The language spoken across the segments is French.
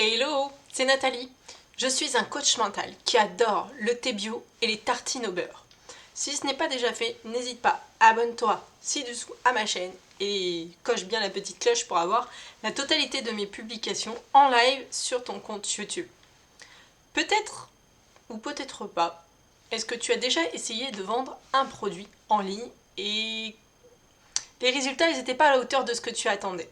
Hello, c'est Nathalie. Je suis un coach mental qui adore le thé bio et les tartines au beurre. Si ce n'est pas déjà fait, n'hésite pas, abonne-toi ci-dessous à ma chaîne et coche bien la petite cloche pour avoir la totalité de mes publications en live sur ton compte YouTube. Peut-être ou peut-être pas, est-ce que tu as déjà essayé de vendre un produit en ligne et les résultats n'étaient pas à la hauteur de ce que tu attendais?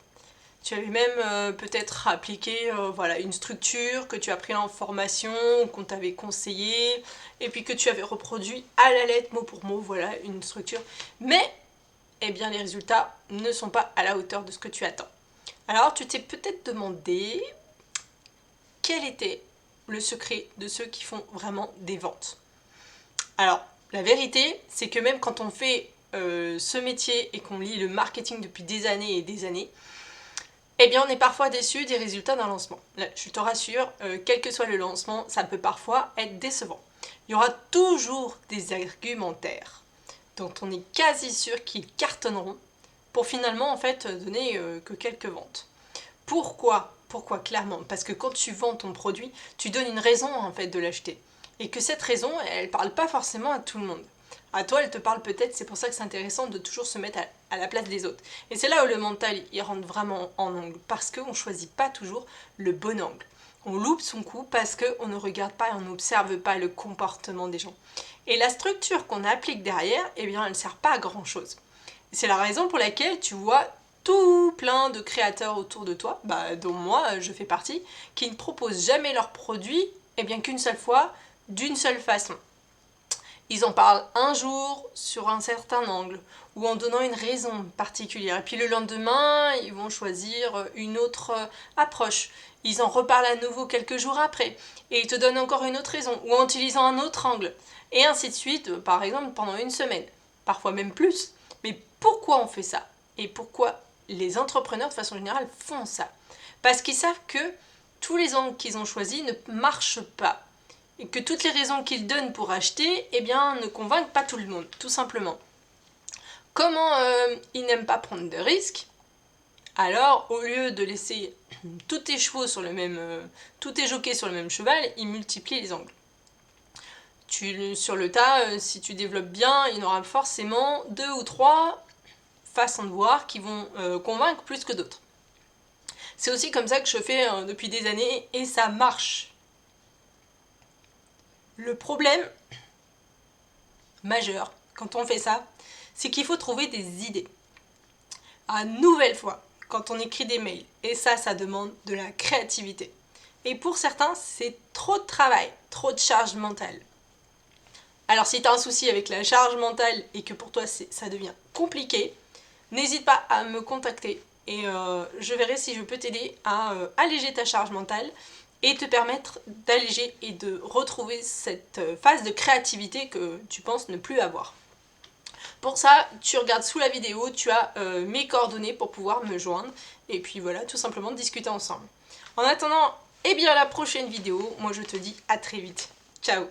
Tu avais même peut-être appliqué voilà, une structure que tu as pris en formation, qu'on t'avait conseillé, et puis que tu avais reproduit à la lettre, mot pour mot, voilà, une structure. Mais, eh bien, les résultats ne sont pas à la hauteur de ce que tu attends. Alors, tu t'es peut-être demandé quel était le secret de ceux qui font vraiment des ventes. Alors, la vérité, c'est que même quand on fait ce métier et qu'on lit le marketing depuis des années et des années, eh bien, on est parfois déçu des résultats d'un lancement. Là, je te rassure, quel que soit le lancement, ça peut parfois être décevant. Il y aura toujours des argumentaires dont on est quasi sûr qu'ils cartonneront pour finalement en fait donner que quelques ventes. Pourquoi? Pourquoi clairement? Parce que quand tu vends ton produit, tu donnes une raison en fait de l'acheter. Et que cette raison, elle parle pas forcément à tout le monde. À toi, elle te parle peut-être, c'est pour ça que c'est intéressant de toujours se mettre à la place des autres. Et c'est là où le mental, il rentre vraiment en angle, parce qu'on ne choisit pas toujours le bon angle. On loupe son coup parce qu'on ne regarde pas et on n'observe pas le comportement des gens. Et la structure qu'on applique derrière, eh bien, elle ne sert pas à grand-chose. C'est la raison pour laquelle tu vois tout plein de créateurs autour de toi, dont moi, je fais partie, qui ne proposent jamais leurs produits, eh bien qu'une seule fois, d'une seule façon. Ils en parlent un jour sur un certain angle ou en donnant une raison particulière. Et puis le lendemain, ils vont choisir une autre approche. Ils en reparlent à nouveau quelques jours après et ils te donnent encore une autre raison ou en utilisant un autre angle. Et ainsi de suite, par exemple, pendant une semaine, parfois même plus. Mais pourquoi on fait ça? Et pourquoi les entrepreneurs de façon générale font ça? Parce qu'ils savent que tous les angles qu'ils ont choisis ne marchent pas. Et que toutes les raisons qu'ils donnent pour acheter, eh bien, ne convainquent pas tout le monde, tout simplement. Comment ils n'aiment pas prendre de risques? Alors, au lieu de laisser tous tes chevaux sur le même, tous tes jockeys sur le même cheval, ils multiplient les angles. Sur le tas, si tu développes bien, il y en aura forcément 2 ou 3 façons de voir qui vont convaincre plus que d'autres. C'est aussi comme ça que je fais depuis des années et ça marche. Le problème majeur quand on fait ça, c'est qu'il faut trouver des idées. À nouvelle fois, quand on écrit des mails, et ça demande de la créativité. Et pour certains, c'est trop de travail, trop de charge mentale. Alors si tu as un souci avec la charge mentale et que pour toi ça devient compliqué, n'hésite pas à me contacter et je verrai si je peux t'aider à alléger ta charge mentale et te permettre d'alléger et de retrouver cette phase de créativité que tu penses ne plus avoir. Pour ça, tu regardes sous la vidéo, tu as mes coordonnées pour pouvoir me joindre et puis voilà, tout simplement discuter ensemble. En attendant, eh bien la prochaine vidéo, moi je te dis à très vite. Ciao!